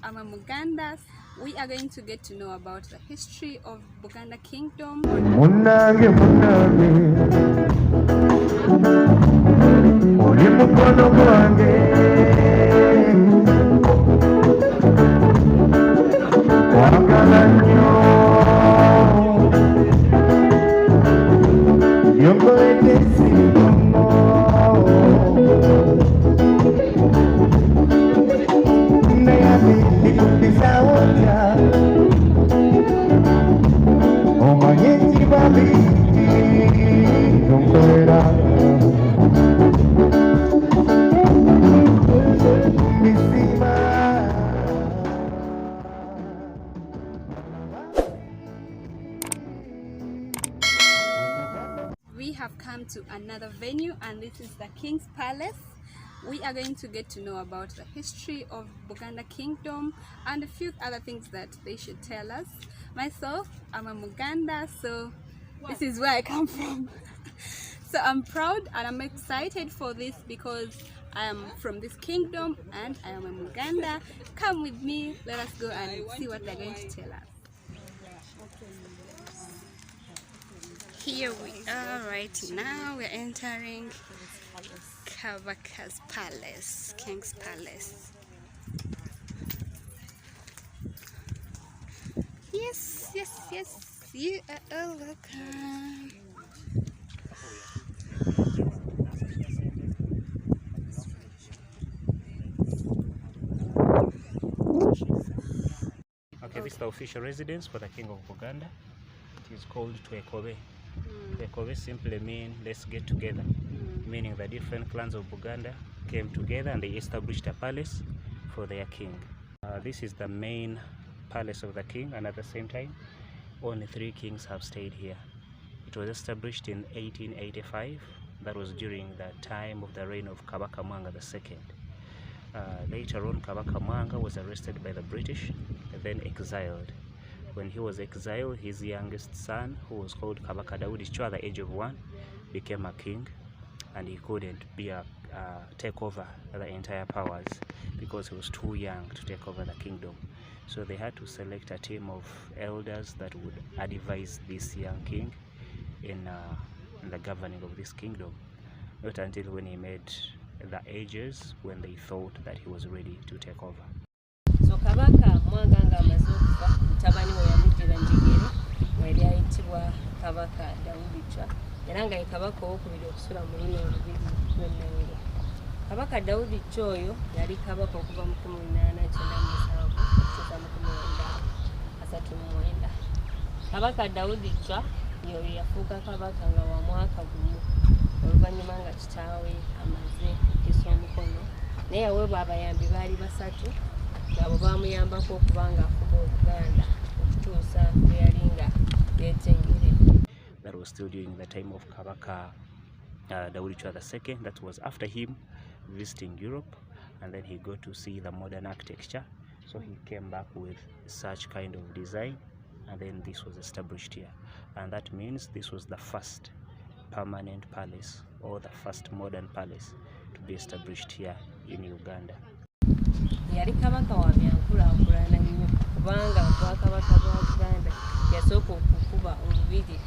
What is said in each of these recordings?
I'm a Muganda. We are going to get to know about the history of Buganda Kingdom. We have come to another venue, and this is the King's Palace. We are going to get to know about the history of Buganda Kingdom and a few other things that they should tell us. Myself, I'm a Muganda, so this is where I come from. So I'm proud and I'm excited for this because I am from this kingdom and I am a Muganda. Come with me, let us go and see what they're going to tell us. Here we are right now. We're entering Kabaka's Palace, King's Palace. Yes, yes, yes, you are all welcome. Okay, this is the official residence for the King of Buganda. It is called Twekobe. Twekobe simply means let's get together, meaning the different clans of Buganda came together and they established a palace for their king. This is the main palace of the king, and at the same time only 3 kings have stayed here. It was established in 1885. That was during the time of the reign of Kabaka Mwanga II. Later on, Kabaka Mwanga was arrested by the British and then exiled. When he was exiled, his youngest son, who was called Kabaka Daudi Chwa, at the age of 1, became a king, and he couldn't take over the entire powers because he was too young to take over the kingdom. So they had to select a team of elders that would advise this young king in the governing of this kingdom. Not until when he made the ages when they thought that he was ready to take over. So Kabaka Mwanga nga amaze okufa, mutabani we yamuddira Njegere wali ayitibwa Kabaka Daudi Chwa, era nga ye Kabaka owokubiri okusula mu luno olubiri lw'Ennenge. Kabaka Daudi Chwa oyo yali Kabaka okuva mu 1897 okutuuka mu 1939. Kabaka Daudi Chwa yoyo yafuuka Kabaka nga wa mwaka gumu oluvannyuma nga kitaawe amaze okukisa omukono, naye yaweebwa abayambi baali 3 abo bamuyambako okuba nga afuga Obuganda okutuusa lwe yali nga yeetengere. That was still during the time of Kabaka Daudi Chwa II. That was after him visiting Europe, and then he got to see the modern architecture. So he came back with such kind of design, and then this was established here. And that means this was the first permanent palace, or the first modern palace to be established here in Uganda. Yali Kabaka wa byankulaakulana nnyo kubanga Obwakabaka bwa Buganda yasooka okukuba olubiri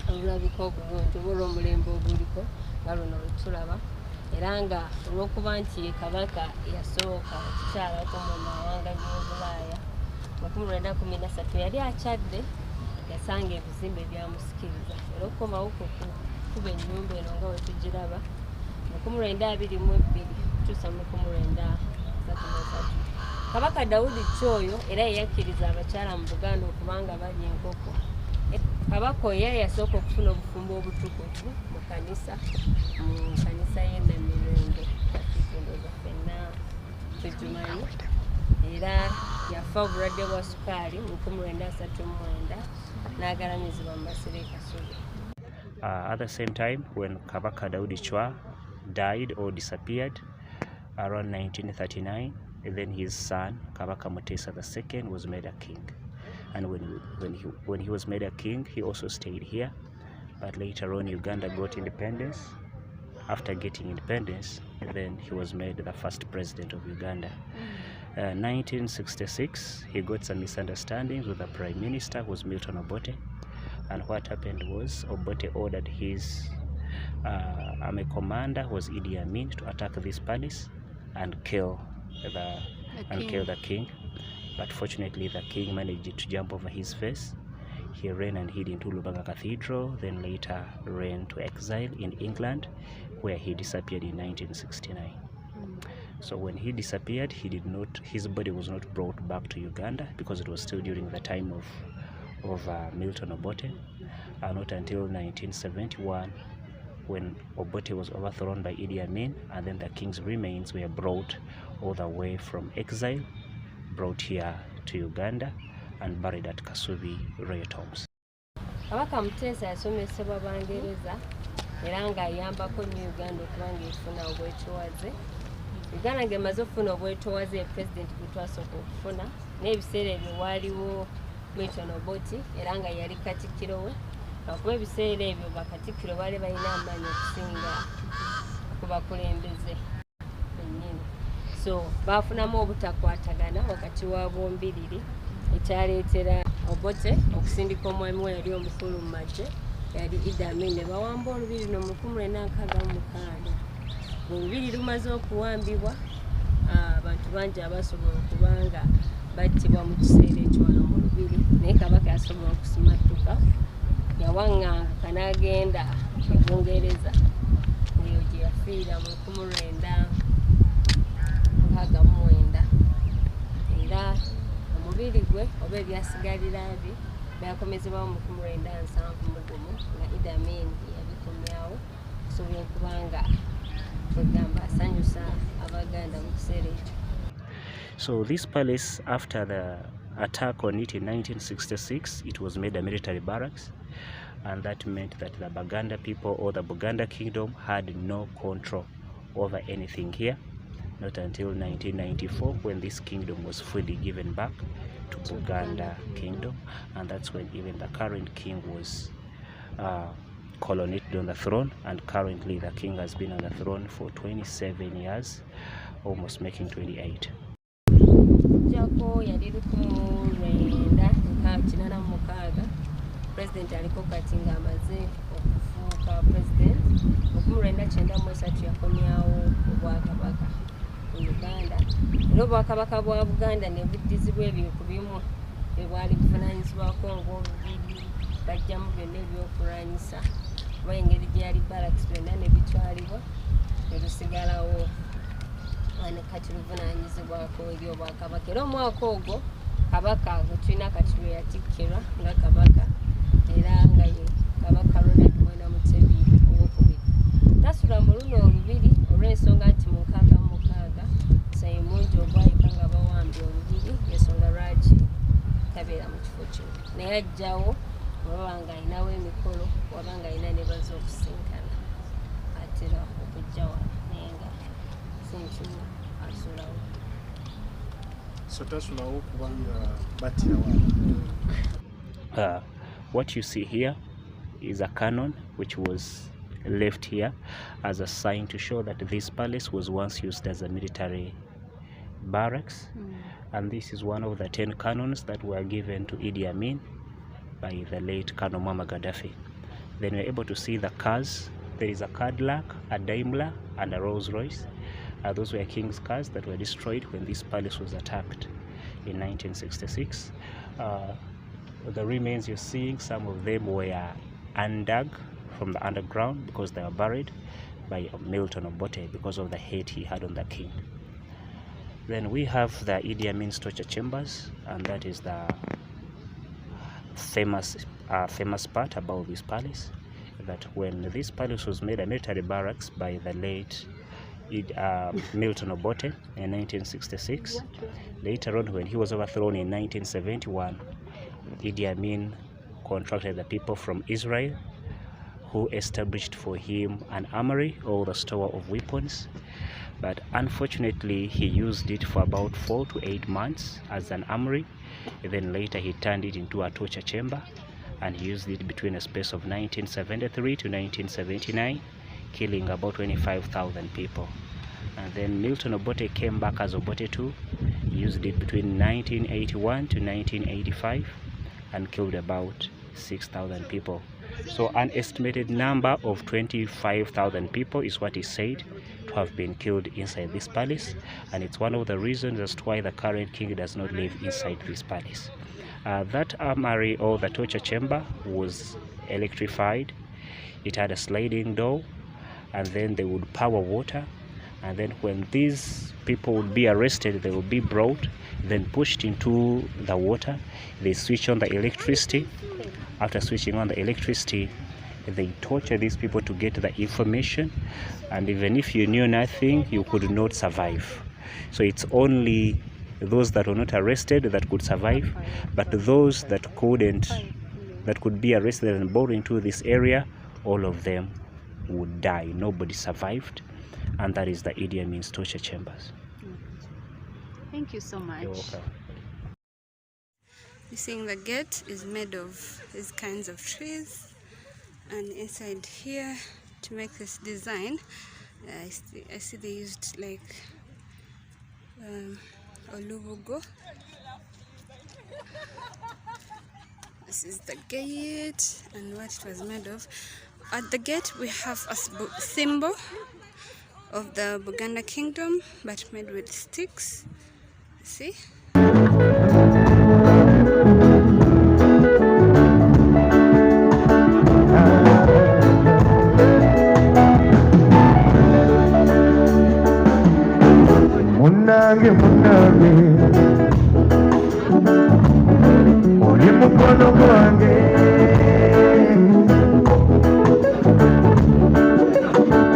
olulabika obulungi olw'omulembe oguliko nga luno lwetulaba, era nga olw'okuba nti ye Kabaka yasooka okukyalako mu mawanga g'Obulaaya mu 1913 yali akyadde, yasanga ebizimbe byamusikiriza era okukomawo kukuba ennyumba eno nga wetugiraba mu 1922 okutuusa mu 1933. Kabaka Daudi Chwa oyo era yakkiriza abakyala mu Buganda okubanga balya enkoko. Kabaka oyo yasooka okufuna obufumbo obutukuvu mu kanisa y'e Namirembe kakitundoza ffenna tukimanyi, era yafa obulwadde bwa sukaali mu 1939 n'agalamizibwa mu Masiro e Kasubi. At the same time, when Kabaka Daudi Chwa died or disappeared around 1939, and then his son Kabaka Mutesa II was made a king. And when he was made a king, he also stayed here. But later on, Uganda got independence. After getting independence, then he was made the first president of Uganda. 1966, he got some misunderstandings with the Prime Minister, who was Milton Obote. And what happened was Obote ordered his army commander, who was Iddi Amin, to attack this palace and kill the king. But fortunately, the king managed to jump over his face. He ran and hid into Lubanga Cathedral, then later ran to exile in England, where he disappeared in 1969. So when he disappeared, his body was not brought back to Uganda, because it was still during the time of Milton Obote. Not until 1971, when Obote was overthrown by Iddi Amin, and then the king's remains were brought all the way from exile, brought here to Uganda, and buried at Kasubi Royal Tombs. Kabaka Mutesa yasomesebwa Bangereza era nga ayambako nnyo Uganda okubanga efuna obwetowaze. Uganda ng'emaze okufuna obwetowaze President gwe twasooka okufuna, n'ebiseera ebyo waaliwo Milton Obote era nga yali katikkiro we. Kuba ebiseera ebyo bakatikkiro baali balina amaanyi okusinga ku bakulembeze bennyini. So baafunamu obutakwatagana wakati wa bombiriri ekyaleetera Obote okusindika omwami we yali omukulu mu magye yali Iddi Amin, ne bawamba olubiri no 1966. Olubiri lumaze okuwambibwa, abantu bangi abasobola okubanga battibwa mu kiseera ekyo wano mu lubiri, naye Kabaka yasobola okusimattuka, yawaŋŋanguka n'agenda e Bungereza, eyo gye yafiira mu 1969. Era omubiri gwe oba ebyasigalira bye byakomezebwawo mu 1971 nga Iddi Amin yabikomyawo okusobola okubanga kugamba asanyusa Abaganda mu kiseera ekyo. So this palace, after the attack on it in 1966, it was made a military barracks, and that meant that the Buganda people or the Buganda kingdom had no control over anything here, not until 1994, when this kingdom was fully given back to Buganda kingdom, and that's when even the current king was coronated on the throne, and currently the king has been on the throne for 27 years, almost making 28. Jako yali 1986 President aliko kati nga amaze okufuuka president. 1993 yakomyawo obwakabaka mu Uganda. Era obwakabaka bwa Buganda ne buddizibwa ebyo ku bimu ebwali buvunaanyizibwako ng'obubiri bajjamu byonna ebyokulwanyisa, kuba engeri gye yali barracks byonna ne bitwalibwa ne lusigalawo kati luvunaanyizibwako eri obwakabaka. Era omwaka ogwo Kabaka gwe tulina kati lwe yatikkirwa nga Kabaka, era nga ye Kabaka Ronald Mwenda Mutebi owokubiri. Tasula mu luno olubiri olw'ensonga nti mu 1966 Ssayimungi ogwayika nga bawambye olubiri, y'ensonga lwaki tabeera mu kifo kino. Naye ajjawo olaba nga alinawo emikolo, waba nga alina ne baza okusinkana, atera okujja wano naye nga sinkimu asulawo. So tasulawo kubanga battira wano. What you see here is a cannon which was left here as a sign to show that this palace was once used as a military barracks. And this is one of the 10 cannons that were given to Iddi Amin by the late Colonel Muammar Gaddafi. Then we're able to see the cars. There is a Cadillac, a Daimler, and a Rolls Royce. Those were king's cars that were destroyed when this palace was attacked in 1966. The remains you're seeing, some of them were undug from the underground because they were buried by Milton Obote because of the hate he had on the king. Then we have the Iddi Amin's torture chambers, and that is the famous part about this palace, that when this palace was made a military barracks by the late Milton Obote in 1966, later on when he was overthrown in 1971, Iddi Amin contracted the people from Israel who established for him an armory or the store of weapons. But unfortunately, he used it for about 4 to 8 months as an armory. And then later he turned it into a torture chamber, and he used it between a space of 1973 to 1979, killing about 25,000 people. And then Milton Obote came back as Obote 2. He used it between 1981 to 1985 and killed about 6,000 people. So an estimated number of 25,000 people is what is said to have been killed inside this palace, and it's one of the reasons as to why the current king does not live inside this palace. That armory, or the torture chamber, was electrified. It had a sliding door, and then they would power water, and then when these people would be arrested, they would be brought, then pushed into the water. They switch on the electricity. After switching on the electricity, they torture these people to get the information, and even if you knew nothing, you could not survive. So it's only those that were not arrested that could survive, but those that couldn't, that could be arrested and brought into this area, all of them would die. Nobody survived, and that is the Idi Amin's torture chambers. Thank you so much. You're welcome. You're seeing the gate is made of these kinds of trees, and inside here to make this design, I see they used like olubugo. This is the gate and what it was made of. At the gate we have a symbol of the Buganda Kingdom, but made with sticks. See? Munange oli mukono gwange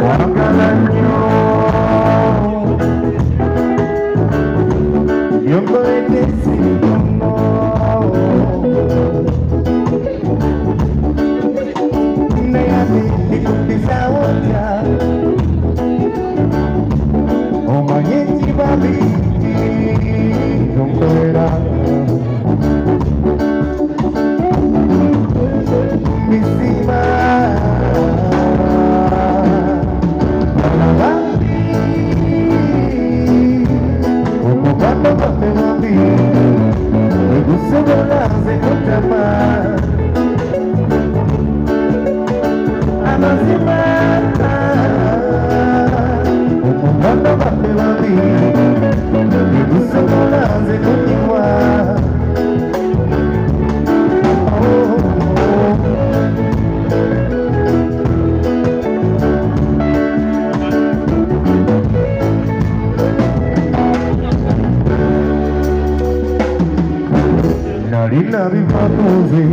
wagala nnyo yokoledde sirikomo naye ate ndikubbizawo otya omanye kibabi nkolera misiba alabambi omuganda baffe bambi egusobola nze kutama amazima omuganda baffe bambi egusobola nze kunywa nalina bifamuzi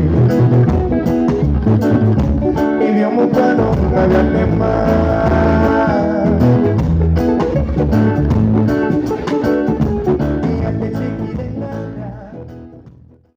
ebyomukwano nga byannema